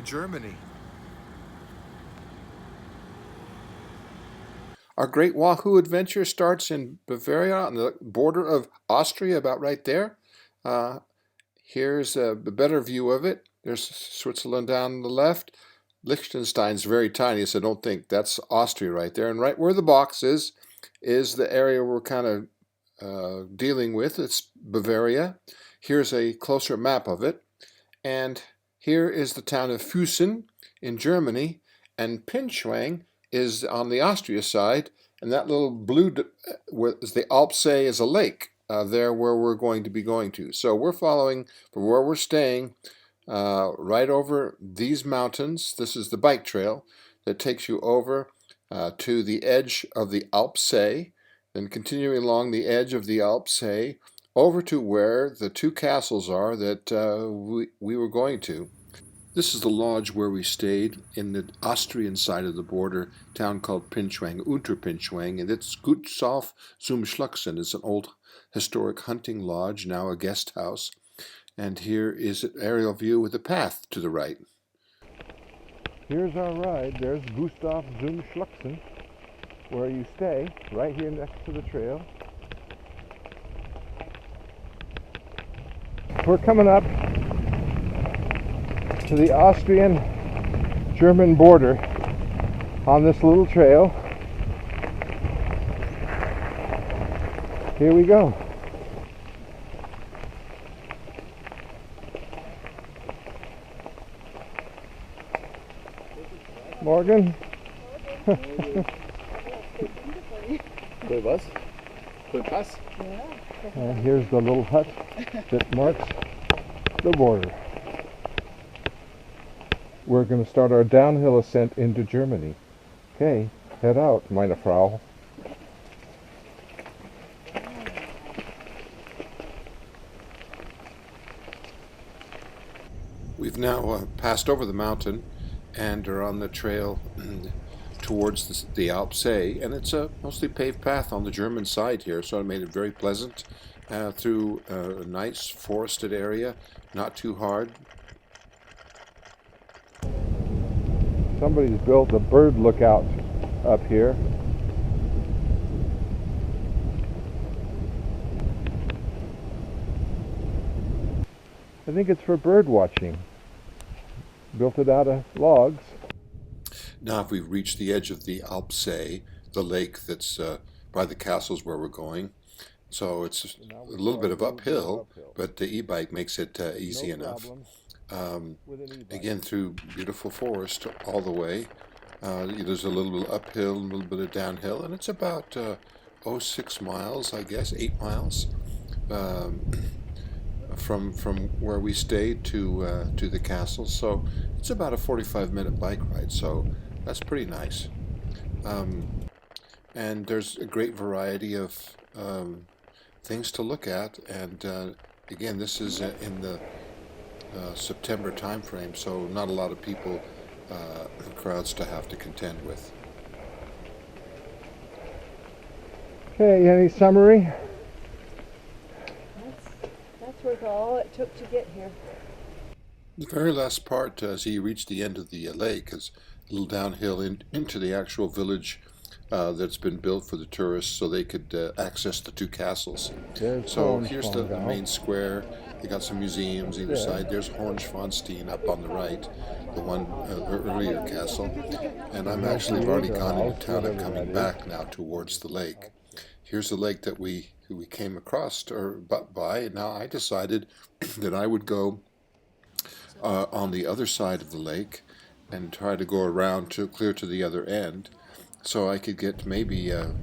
Germany. Our great Wahoo adventure starts in Bavaria on the border of Austria, about right there. Uh, Here's a better view of it. There's Switzerland down the left. Liechtenstein's very tiny, so don't think that's Austria right there. And right where the box is the area we're kind of dealing with. It's Bavaria. Here's a closer map of it. And here is the town of Füssen in Germany. And Pinschwang is on the Austria side. And that little blue, is the Alpsee, is a lake there where we're going to be going to. So we're following from where we're staying right over these mountains. This is the bike trail that takes you over to the edge of the Alpsee, then continuing along the edge of the Alpsee over to where the two castles are that we were going to. This is the lodge where we stayed in the Austrian side of the border, town called Pinschwang, Unterpinschwang, and it's Gutshof zum Schlucksen. It's an old historic hunting lodge, now a guest house. And here is an aerial view with a path to the right. Here's our ride. There's Gustav zum Schlucksen, where you stay, right here next to the trail. We're coming up to the Austrian-German border on this little trail. Here we go. Morgen. Cool was? Cool Pass? And here's the little hut that marks the border. We're going to start our downhill ascent into Germany. Okay, head out, meine Frau. We've now passed over the mountain and are on the trail towards the Alpsee, and it's a mostly paved path on the German side here, so it made it very pleasant through a nice forested area, not too hard. Somebody's built a bird lookout up here. I think it's for bird watching. Built it out of logs. Now if we've reached the edge of the Alpsee, the lake that's by the castles where we're going, so it's a little bit of uphill, but the e-bike makes it easy enough. Again, through beautiful forest all the way. There's a little bit uphill, a little bit of downhill, and it's about 6 miles, I guess, 8 miles from where we stayed to the castle. So it's about a 45-minute bike ride. So that's pretty nice. And there's a great variety of things to look at. And again, this is in the September time frame, so not a lot of people, crowds to have to contend with. Okay, any summary? That's worth all it took to get here. The very last part, as he reached the end of the lake, is a little downhill into the actual village that's been built for the tourists so they could access the two castles. So here's the main square. They got some museums either side. There's Hohenschwanstein up on the right, the one earlier castle. And I'm actually already gone into town and coming back now towards the lake. Here's the lake that we came across by. And now I decided that I would go on the other side of the lake and try to go around clear to the other end, so I could get maybe an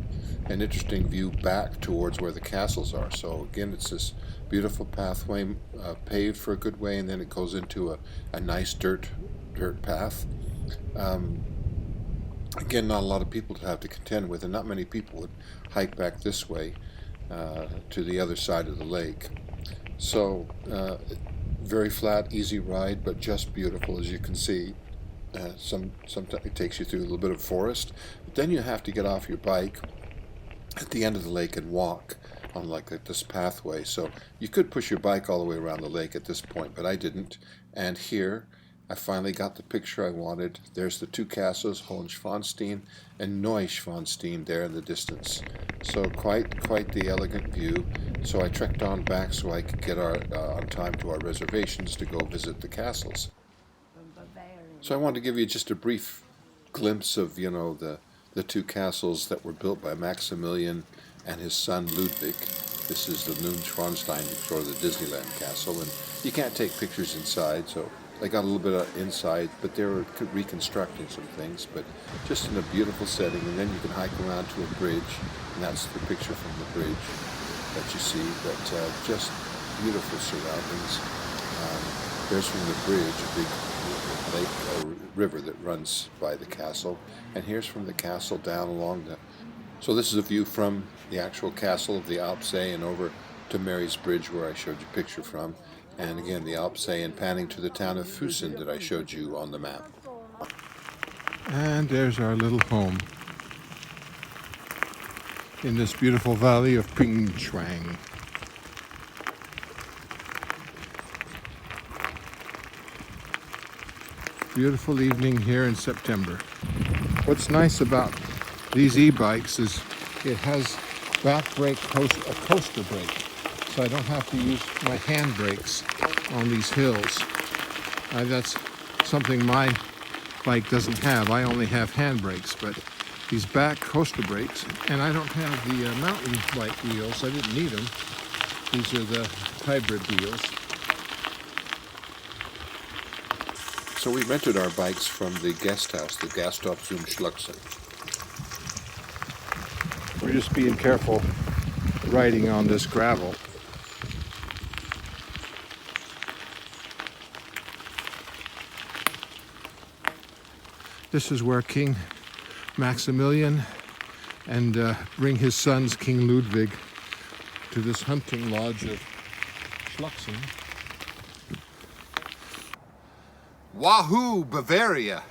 interesting view back towards where the castles are. So again, it's this beautiful pathway, paved for a good way, and then it goes into a nice dirt path. Again, not a lot of people to have to contend with, and not many people would hike back this way to the other side of the lake. So very flat, easy ride, but just beautiful, as you can see. Sometimes it takes you through a little bit of forest, but then you have to get off your bike at the end of the lake and walk on like this pathway. So you could push your bike all the way around the lake at this point, but I didn't. And here I finally got the picture I wanted. There's the two castles, Hohenschwanstein and Neuschwanstein there in the distance. So quite the elegant view. So I trekked on back so I could get on time to our reservations to go visit the castles. So I wanted to give you just a brief glimpse of, the two castles that were built by Maximilian and his son Ludwig. This is the Neuschwanstein, sort of the Disneyland castle, and you can't take pictures inside, so they got a little bit of inside, but they were reconstructing some things, but just in a beautiful setting. And then you can hike around to a bridge, and that's the picture from the bridge that you see, but just beautiful surroundings. There's from the bridge a big lake, a river that runs by the castle, and here's from the castle down along the... So this is a view from the actual castle of the Alpsee and over to Mary's Bridge where I showed you a picture from. And again, the Alpsee, and panning to the town of Füssen that I showed you on the map. And there's our little home in this beautiful valley of Pingshuang. Beautiful evening here in September. What's nice about these e-bikes is it has back brake, a coaster brake, so I don't have to use my hand brakes on these hills. That's something my bike doesn't have. I only have hand brakes, but these back coaster brakes, and I don't have the mountain bike wheels. I didn't need them. These are the hybrid wheels. So we rented our bikes from the guest house, the Gasthof zum Schluchsen. We're just being careful riding on this gravel. This is where King Maximilian and bring his sons, King Ludwig, to this hunting lodge of Schluchsen. Wahoo, Bavaria!